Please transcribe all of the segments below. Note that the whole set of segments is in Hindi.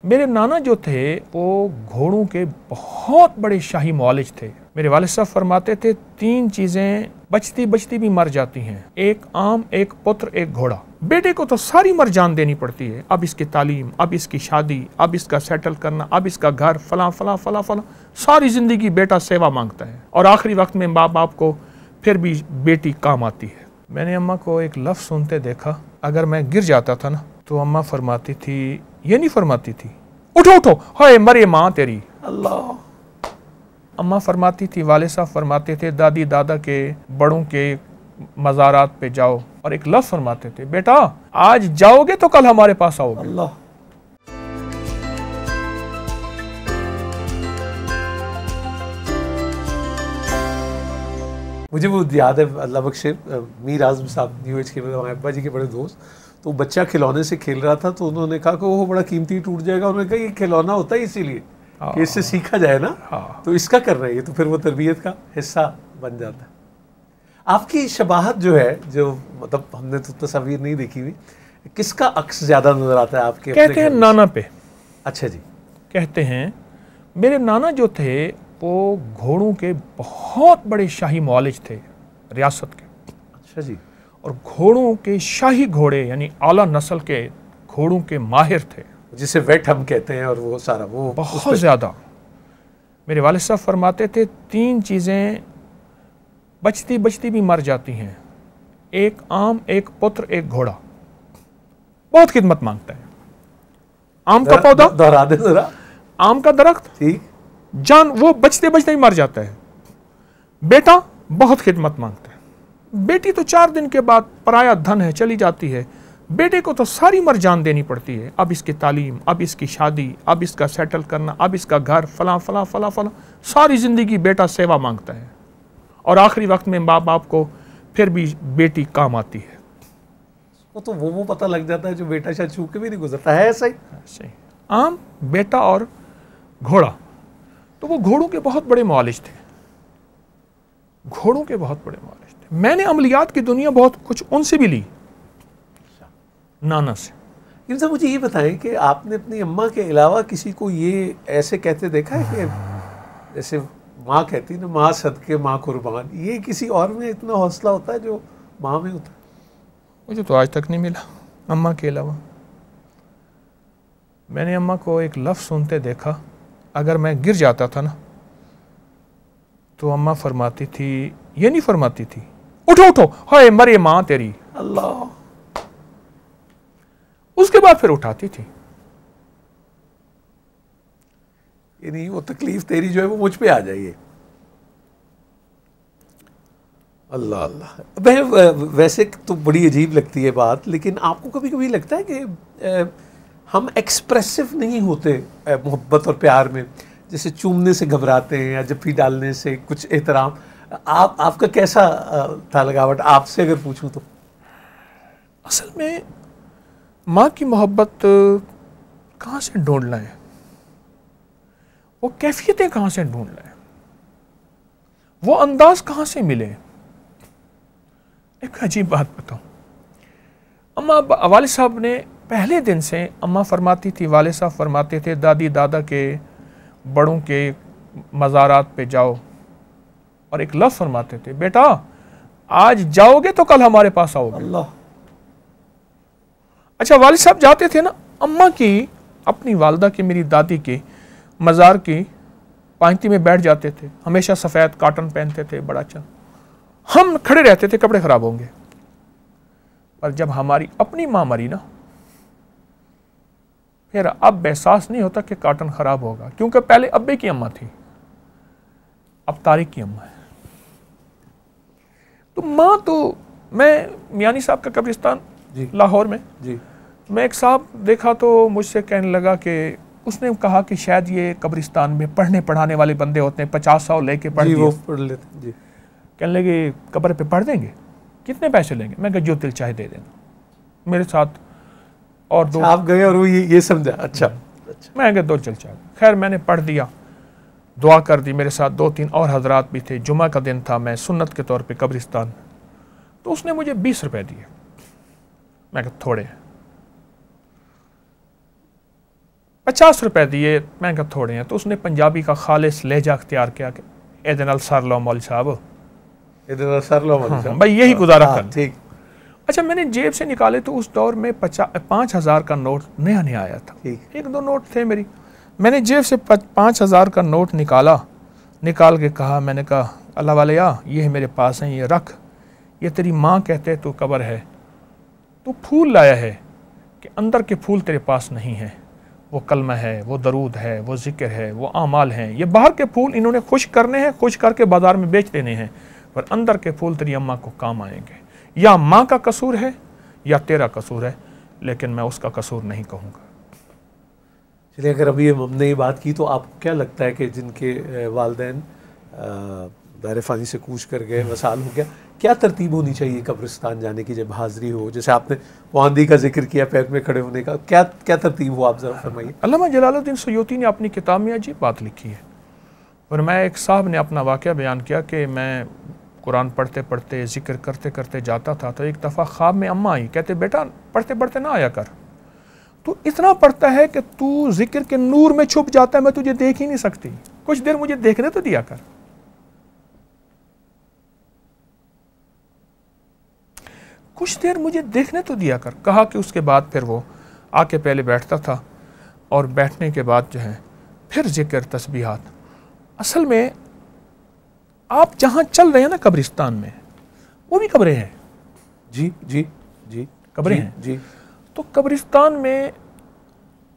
मेरे नाना जो थे वो घोड़ों के बहुत बड़े शाही मौलिज थे। मेरे वालिद साहब फरमाते थे 3 चीजें बचती बचती भी मर जाती हैं, एक आम, एक पुत्र, एक घोड़ा। बेटे को तो सारी मर जान देनी पड़ती है, अब इसकी तालीम, अब इसकी शादी, अब इसका सेटल करना, अब इसका घर, फला फला फला फला, सारी जिंदगी बेटा सेवा मांगता है और आखिरी वक्त में माँ बाप को फिर भी बेटी काम आती है। मैंने अम्मा को एक लफ्ज़ सुनते देखा, अगर मैं गिर जाता था ना तो अम्मा फरमाती थी, ये नहीं फरमाती थी उठो उठो, हाय मरे माँ तेरी। अल्लाह। अम्मा फरमाती थी, वाले साहब फरमाते थे दादी दादा के बड़ों के मज़ारात पे जाओ, और एक लफ्ज़ फरमाते थे, बेटा आज जाओगे तो कल हमारे पास आओगे। अल्लाह। मुझे वो याद है, अल्लाह बख्शे, मीर आज़म साहब न्यू एज के, हमारे अब्बा जी के बड़े दोस्त, तो बच्चा खिलौने से खेल रहा था तो उन्होंने कहा कि वो बड़ा कीमती टूट जाएगा। उन्होंने कहा ये खिलौना होता है इसीलिए कि इससे सीखा जाए ना, तो इसका कर रहे हैं, तो फिर वो तरबियत का हिस्सा बन जाता है। आपकी शबाहत जो है, जो मतलब हमने तो तस्वीर नहीं देखी हुई, किसका अक्स ज़्यादा नज़र आता है आपके? कहते हैं नाना पे। अच्छा जी। कहते हैं मेरे नाना जो थे वो घोड़ों के बहुत बड़े शाही मौलिज थे रियासत के। अच्छा जी। और घोड़ों के शाही घोड़े यानी आला नस्ल के घोड़ों के माहिर थे, जिसे वेट हम कहते हैं, और वो सारा वो बहुत ज़्यादा। मेरे वालिद साहब फरमाते थे 3 चीज़ें बचती बचती भी मर जाती हैं, एक आम, एक पुत्र, एक घोड़ा। बहुत खिदमत मांगता है। आम का पौधा, दोहरा दे जरा। आम का दरख्त, ठीक, जान वो बचते बचते ही मर जाता है। बेटा बहुत खिदमत मांगता है। बेटी तो 4 दिन के बाद पराया धन है, चली जाती है। बेटे को तो सारी मर जान देनी पड़ती है, अब इसकी तालीम, अब इसकी शादी, अब इसका सेटल करना, अब इसका घर, फला फला फला फला, सारी जिंदगी बेटा सेवा मांगता है और आखिरी वक्त में माँ बाप को फिर भी बेटी काम आती है। तो वो पता लग जाता है जो बेटा शायद छू के भी नहीं गुजरता है। ऐसा ही आम, बेटा और घोड़ा। तो वो घोड़ों के बहुत बड़े मौलिज थे, घोड़ों के बहुत बड़े मौलिज थे। मैंने अमलियात की दुनिया बहुत कुछ उनसे भी ली, नाना से। इनसे मुझे ये बताएं कि आपने अपनी अम्मा के अलावा किसी को ये ऐसे कहते देखा है कि जैसे माँ कहती ना, माँ सदके माँ कुर्बान, ये किसी और में इतना हौसला होता है जो माँ में होता है? मुझे तो आज तक नहीं मिला अम्मा के अलावा। मैंने अम्मा को एक लफ्ज़ सुनते देखा, अगर मैं गिर जाता था ना तो अम्मा फरमाती थी, ये नहीं फरमाती थी उठो उठो, हाय मरे माँ तेरी। अल्लाह। उसके बाद फिर उठाती थी। ये नहीं, वो तकलीफ तेरी जो है वो मुझ पे आ जाइए। अल्लाह अल्लाह। वैसे तो बड़ी अजीब लगती है बात, लेकिन आपको कभी कभी लगता है कि हम एक्सप्रेसिव नहीं होते मोहब्बत और प्यार में, जैसे चूमने से घबराते हैं या जफ्फी डालने से कुछ एहतराम? आपका कैसा था लगावट, आपसे अगर पूछूं तो? असल में माँ की मोहब्बत कहाँ से ढूंढना है, वो कैफियतें कहाँ से ढूंढना है, वो अंदाज कहाँ से मिले। एक अजीब बात बताऊं, अम्मा वाले साहब ने पहले दिन से, अम्मा फरमाती थी, वाले साहब फरमाते थे दादी दादा के बड़ों के मज़ारात पे जाओ, और एक लफ्ज़ फरमाते थे, बेटा आज जाओगे तो कल हमारे पास आओगे। अल्लाह। अच्छा, वालिद साहब जाते थे ना, अम्मा की, अपनी वालदा की, मेरी दादी की मज़ार की पांती में बैठ जाते थे। हमेशा सफ़ेद काटन पहनते थे, बड़ा अच्छा। हम खड़े रहते थे, कपड़े ख़राब होंगे। पर जब हमारी अपनी माँ मरी ना, फिर अब एहसास नहीं होता कि काटन ख़राब होगा, क्योंकि पहले अब्बे की अम्मा थी, अब तारिक की अम्मा है। तो माँ तो, मैं मियानी साहब का कब्रिस्तान लाहौर में जी, मैं एक साहब देखा तो मुझसे कहने लगा कि, उसने कहा कि शायद ये कब्रिस्तान में पढ़ने पढ़ाने वाले बंदे होते हैं, 50-100 लेके पढ़ वो पढ़ लेते जी। कहने लगे कब्र पे पढ़ देंगे, कितने पैसे लेंगे? मैं कहा जो दिल चाहे दे देना। मेरे साथ और 2 आप गए और वो ये समझा। अच्छा। मैं कहा 2 चल चाहे। खैर मैंने पढ़ दिया, दुआ कर दी। मेरे साथ 2-3 और हजरात भी थे। जुमा का दिन था, मैं सुन्नत के तौर पे कब्रिस्तान, तो उसने मुझे 20 रुपए दिए। मैं कहा थोड़े। 50 रुपए दिए, मैं कहा थोड़े हैं, तो उसने पंजाबी का खालिस लहजा अख्तियार किया कि ए नाल सर लो मौलवी साहब, सर लो मौलवी साहब, भाई यही गुजारा कर। ठीक। अच्छा, मैंने जेब से निकाले तो उस दौर में 5,000 का नोट नया नया आया था, एक दो नोट थे मेरी, मैंने जेब से 5,000 का नोट निकाल के कहा, मैंने कहा अल्लाह वाले ये है मेरे पास हैं, ये रख, ये तेरी माँ कहते तो कब्र है, तो फूल लाया है कि अंदर के फूल तेरे पास नहीं है, वो कलमा है, वो दरूद है, वो जिक्र है, वो आमाल हैं, ये बाहर के फूल इन्होंने खुश करने हैं, खुश करके बाजार में बेच देने हैं, पर अंदर के फूल तेरी अम्मा को काम आएंगे। या माँ का कसूर है या तेरा कसूर है, लेकिन मैं उसका कसूर नहीं कहूँगा। चलिए, अगर अभी हमने ये बात की तो आपको क्या लगता है कि जिनके वालिदैन दायरे फ़ानी से कूच कर गए, वसाल हो गया, क्या तरतीब होनी चाहिए कब्रिस्तान जाने की जब हाज़िरी हो? जैसे आपने वांदी का जिक्र किया, पैर में खड़े होने का, क्या क्या तरतीब हो, आप ज़रा फरमाइए। अल्लामा जलालुद्दीन सयूती ने अपनी किताब में अजीब बात लिखी है, और मैं एक साहब ने अपना वाक़या बयान किया कि मैं कुरान पढ़ते पढ़ते जिक्र करते करते जाता था, तो एक दफ़ा ख्वाब में अम्मा आई, कहते बेटा पढ़ते पढ़ते ना आया कर, तू इतना पढ़ता है कि तू जिक्र के नूर में छुप जाता है, मैं तुझे देख ही नहीं सकती, कुछ देर मुझे देखने तो दिया कर। कुछ देर मुझे देखने तो दिया कर। कहा कि उसके बाद फिर वो आके पहले बैठता था, और बैठने के बाद जो है फिर जिक्र तस्बीहात। असल में आप जहाँ चल रहे हैं ना कब्रिस्तान में, वो भी कब्रें हैं। जी जी जी, कब्रें हैं जी। तो कब्रिस्तान में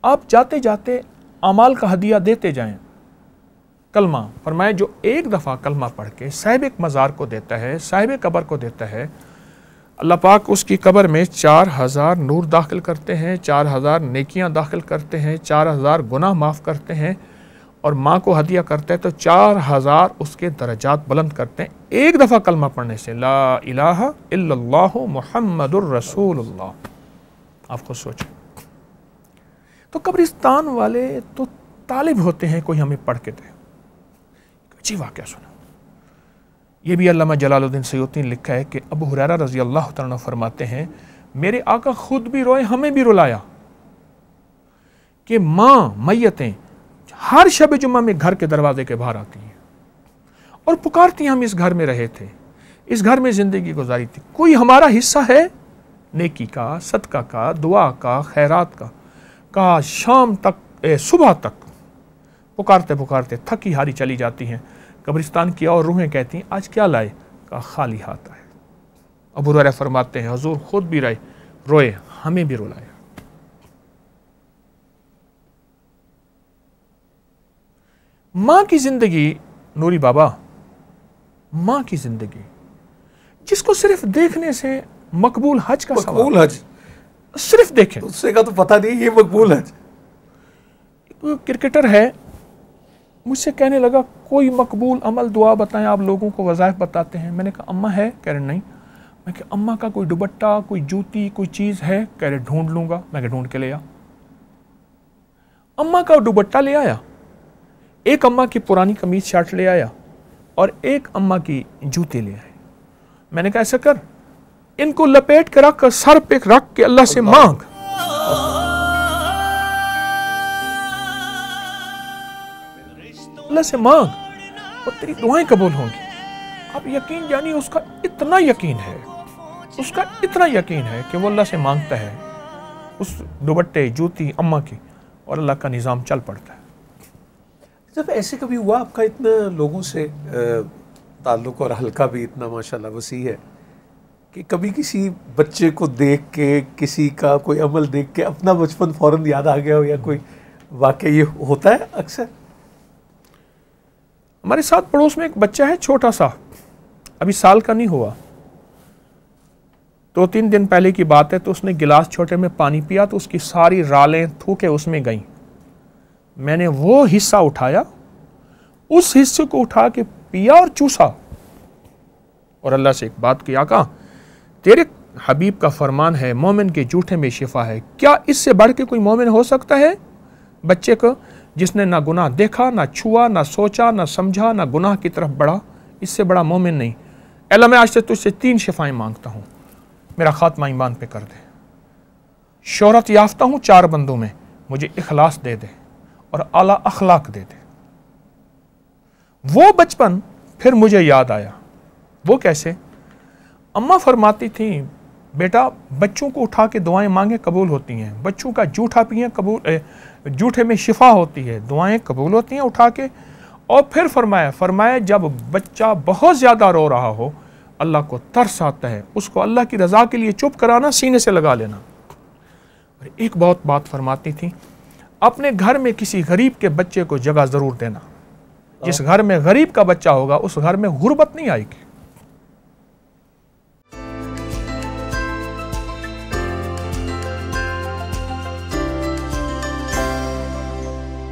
आप जाते जाते अमाल का हदिया देते जाएं। कलमा फरमाए, जो एक दफ़ा कलमा पढ़ के साहिब मज़ार को देता है, साहिब कब्र को देता है, अल्लाह पाक उसकी कब्र में 4,000 नूर दाखिल करते हैं, 4,000 नेकियां दाखिल करते हैं, 4,000 गुनाह माफ़ करते हैं, और माँ को हदिया करते हैं तो 4,000 उसके दर्जात बुलंद करते हैं एक दफ़ा कलमा पढ़ने से, ला इलाहा इल्लल्लाहु मुहम्मदुर रसूलुल्लाह। आप खुद सोचें। तो कब्रिस्तान वाले तो तालिब होते हैं कोई हमें पढ़ के दे। अच्छी वाक़या सुना, ये भी अल्लामा जलालुद्दीन सयूती ने लिखा है कि अबू हुरैरा रज़ी अल्लाह तआला अन्हु फरमाते हैं, मेरे आका खुद भी रोए, हमें भी रुलाया कि माँ मैयतें हर शब जुम्मा में घर के दरवाजे के बाहर आती हैं और पुकारती हैं, हम इस घर में रहे थे, इस घर में ज़िंदगी गुजारी थी, कोई हमारा हिस्सा है नेकी का, सदका का, दुआ का, खैरात का शाम तक सुबह तक पुकारते पुकारते थकी हारी चली जाती हैं। कब्रिस्तान की और रूहें कहती हैं, आज क्या लाए? का खाली हाथ आए। अबू हुरैरा फरमाते हैं, हुजूर खुद भी रोए, हमें भी रुलाया। माँ की जिंदगी, नूरी बाबा, माँ की जिंदगी जिसको सिर्फ देखने से मकबूल हज का मकबूल हज, सिर्फ देखें उससे का तो पता नहीं ये मकबूल हज। क्रिकेटर है, मुझसे कहने लगा कोई मकबूल अमल दुआ बताएं, आप लोगों को वज़ाइफ बताते हैं। मैंने कहा अम्मा है? कह रहे नहीं। मैं कहा अम्मा का कोई दुपट्टा, कोई जूती, कोई चीज़ है? कह रहे ढूंढ लूँगा। मैं कहा ढूंढ के ले आ। अम्मा का दुपट्टा ले आया, एक अम्मा की पुरानी कमीज शर्ट ले आया, और एक अम्मा की जूते ले आए। मैंने कहा ऐसा कर, इनको लपेट के रख, सर पे रख के अल्लाह से मांग, अल्लाह से मांग, और तेरी दुआएं कबूल होंगी। आप यकीन जानिए, उसका इतना यकीन है, उसका इतना यकीन है कि वो अल्लाह से मांगता है उस दुपट्टे, जूती अम्मा की, और अल्लाह का निज़ाम चल पड़ता है। जब ऐसे कभी हुआ आपका इतना लोगों से ताल्लुक़ और हल्का भी इतना माशाल्लाह वसी है कि कभी किसी बच्चे को देख के, किसी का कोई अमल देख के अपना बचपन फ़ौरन याद आ गया हो, या कोई वाक़या ये होता है अक्सर? हमारे साथ पड़ोस में एक बच्चा है, छोटा सा, अभी साल का नहीं हुआ, 2-3 दिन पहले की बात है। तो उसने गिलास छोटे में पानी पिया तो उसकी सारी रालें थूके उसमें गईं। मैंने वो हिस्सा उठाया, उस हिस्से को उठा के पिया और चूसा, और अल्लाह से एक बात की, आका तेरे हबीब का फरमान है, मोमिन के जूठे में शिफा है, क्या इससे बढ़ के कोई मोमिन हो सकता है? बच्चे को जिसने ना गुनाह देखा, ना छुआ, ना सोचा, ना समझा, ना गुनाह की तरफ बढ़ा, इससे बड़ा मोमिन नहीं। अल्लाह मैं आज से तुझसे 3 शिफाएं मांगता हूँ, मेरा खात्मा ईमान पे कर दे। शोहरत याफ्ता हूँ 4 बंदों में, मुझे इखलास दे दे। और आला अखलाक दे दे। वो बचपन फिर मुझे याद आया। वो कैसे? अम्मा फरमाती थी, बेटा बच्चों को उठा के दुआएं मांगे कबूल होती हैं, बच्चों का जूठा पिए कबूल, जूठे में शिफा होती है, दुआएं कबूल होती हैं उठा के। और फिर फरमाया जब बच्चा बहुत ज़्यादा रो रहा हो, अल्लाह को तरस आता है, उसको अल्लाह की रज़ा के लिए चुप कराना, सीने से लगा लेना। और एक बहुत बात फरमाती थी, अपने घर में किसी गरीब के बच्चे को जगह ज़रूर देना। जिस घर में गरीब का बच्चा होगा उस घर में गुर्बत नहीं आएगी।